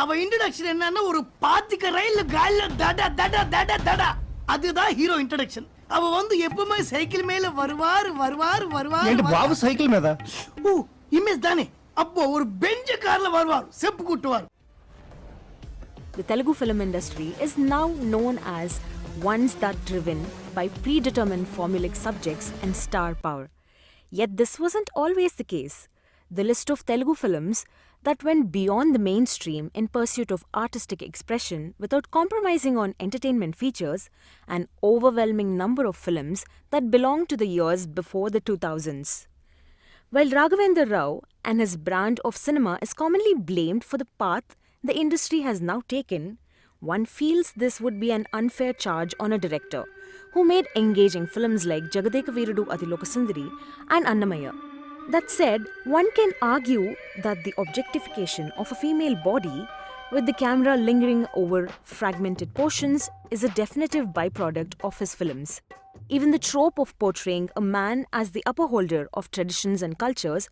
அவ இன்ட்ரோடக்ஷன் என்னன்னா ஒரு பாத்திக்க ரயில்ல கால்ல தட தட தட தட அதுதான் ஹீரோ இன்ட்ரோடக்ஷன். அவ வந்து எப்பவுமே சைக்கிள் மேல வருவார். ఏంటి బాబు సైకిల్ మీద? ஓ இமேஜ் தானே. அப்போ ஒரு பெஞ்ச் கார்ல வருவார், செப்பு கூட்டுவார். The Telugu film industry is now known as ones that driven by predetermined formulaic subjects and star power. Yet this wasn't always the case. The list of Telugu films that went beyond the mainstream in pursuit of artistic expression without compromising on entertainment features, an overwhelming number of films that belonged to the years before the 2000s. While Raghavendra Rao and his brand of cinema is commonly blamed for the path the industry has now taken, one feels this would be an unfair charge on a director who made engaging films like Jagadeka Veerudu Athilokasundari and Annamaya. That said, one can argue that the objectification of a female body with the camera lingering over fragmented portions is a definitive byproduct of his films. Even the trope of portraying a man as the upperholder of traditions and cultures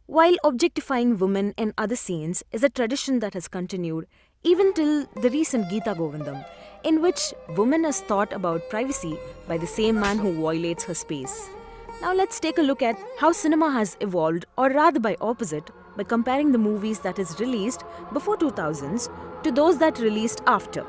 while objectifying women in other scenes is a tradition that has continued even till the recent Geeta Govindam, in which woman is thought about privacy by the same man who violates her space. Now let's take a look at how cinema has evolved, or rather by opposite, by comparing the movies that is released before 2000s to those that released after.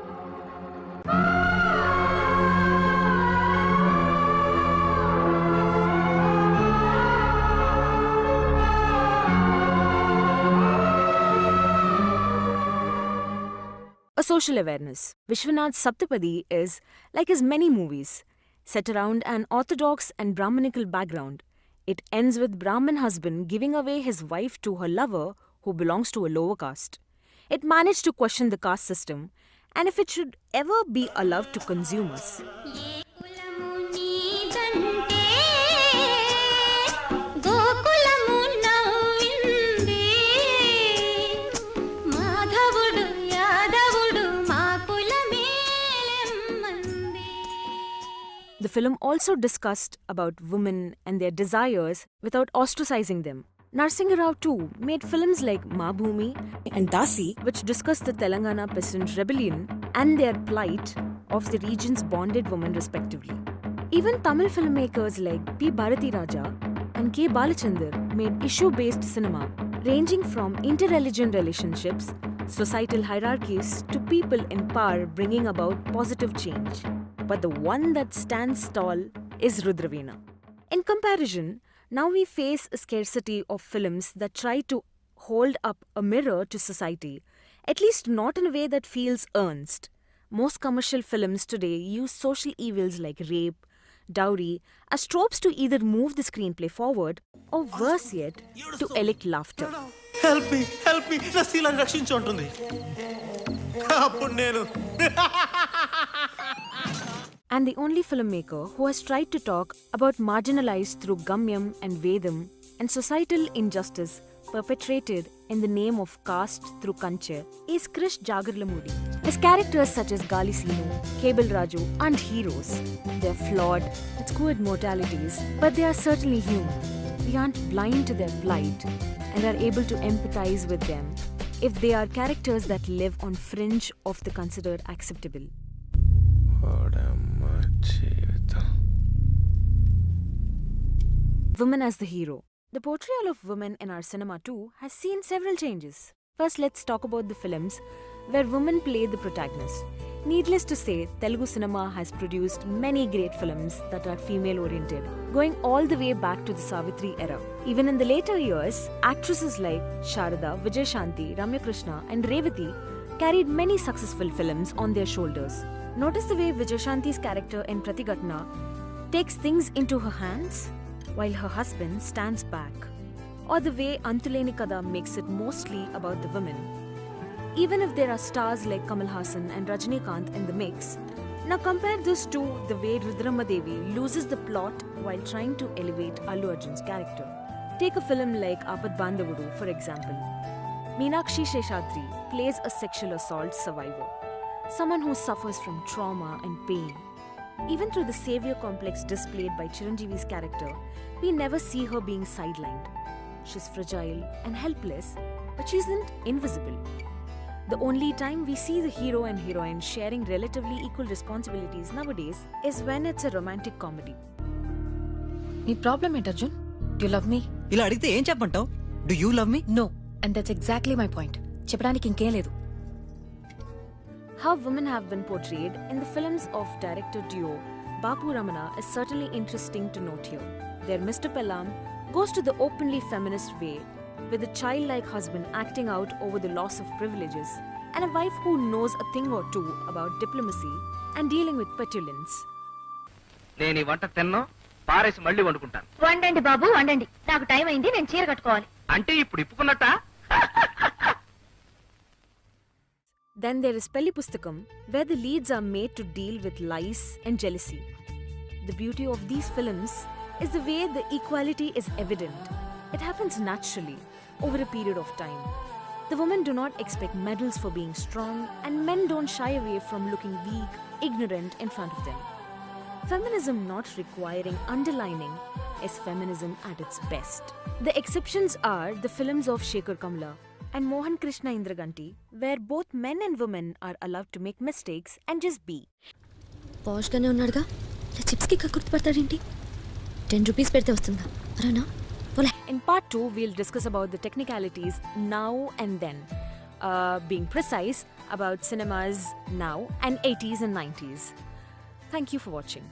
A social awareness. Vishwanath Saptapadi is, like his many movies, set around an orthodox and Brahmanical background. It ends with Brahmin husband giving away his wife to her lover who belongs to a lower caste. It managed to question the caste system and if it should ever be allowed to consume us. The film also discussed about women and their desires without ostracizing them. Narasimha Rao too made films like Mabhumi and Dasi, which discussed the Telangana peasant rebellion and their plight of the region's bonded women respectively. Even Tamil filmmakers like P. Bharati Raja and K. Balachandar made issue-based cinema, ranging from interreligion relationships, societal hierarchies to people in power bringing about positive change. But the one that stands tall is Rudraveena. In comparison, now we face a scarcity of films that try to hold up a mirror to society, at least not in a way that feels earnest. Most commercial films today use social evils like rape, dowry as tropes to either move the screenplay forward or worse yet, to elicit laughter. Help me, na Sheila rakshinchu antundi. Appudu nenu And the only filmmaker who has tried to talk about marginalized through Gamyam and Vedam and societal injustice perpetrated in the name of caste through Kanche is Krish Jagarlamudi. His characters such as Gali Sinu, Kebal Raju aren't heroes. They're flawed with squid mortalities, but they are certainly human. We aren't blind to their plight and are able to empathize with them if they are characters that live on fringe of the considered acceptable. Women as the hero. The portrayal of women in our cinema too has seen several changes. First, let's talk about the films where women play the protagonist. Needless to say, Telugu cinema has produced many great films that are female-oriented, going all the way back to the Savitri era. Even in the later years, actresses like Sharada, Vijay Shanti, Ramya Krishna and Revati carried many successful films on their shoulders. Notice the way Vijay Shanti's character in Pratigatna takes things into her hands while her husband stands back, or the way Antuleni Kada makes it mostly about the women. Even if there are stars like Kamal Haasan and Rajinikanth in the mix, now compare this to the way Rudrama Devi loses the plot while trying to elevate Allu Arjun's character. Take a film like Apad Bandhavudu, for example. Meenakshi Sheshadri plays a sexual assault survivor, someone who suffers from trauma and pain. Even through the savior complex displayed by Chiranjeevi's character, we never see her being sidelined. She's fragile and helpless, but she isn't invisible. The only time we see the hero and heroine sharing relatively equal responsibilities nowadays is when it's a romantic comedy. నీ problem ఏంటి Arjun? Do you love me? ఇలా అడిగితే ఏం చెప్పంటావు? Do you love me? No, and that's exactly my point. చెప్పడానికి ఇంకేం లేదు. How women have been portrayed in the films of director duo Bapu Ramana is certainly interesting to note here. Their Mr. Pellam goes to the openly feminist way, with a childlike husband acting out over the loss of privileges, and a wife who knows a thing or two about diplomacy and dealing with petulance. నేను ఈ వంట తిన్నో పారేసి మళ్ళీ వండుకుంటాను. వండండి బాబు వండండి, నాకు time అయింది, నేను చీర కట్టుకోవాలి. అంటే ఇప్పుడు ఇప్పుకున్నట్ట? Then there is Pelli Pustakam, where the leads are made to deal with lies and jealousy. The beauty of these films is the way the equality is evident. It happens naturally over a period of time. The women do not expect medals for being strong, and men don't shy away from looking weak, ignorant in front of them. Feminism not requiring underlining is feminism at its best. The exceptions are the films of Shekhar Kamla and Mohan Krishna Indraganti, where both men and women are allowed to make mistakes and just be. పాష్ గానే ఉన్నాడుగా, ఇలా chips కి గుర్తుపడతాడేంటి? 10 rupees పెడితే వస్తుందా? Arena? In part 2, we'll discuss about the technicalities now and then, being precise about cinemas now and 80s and 90s. Thank you for watching.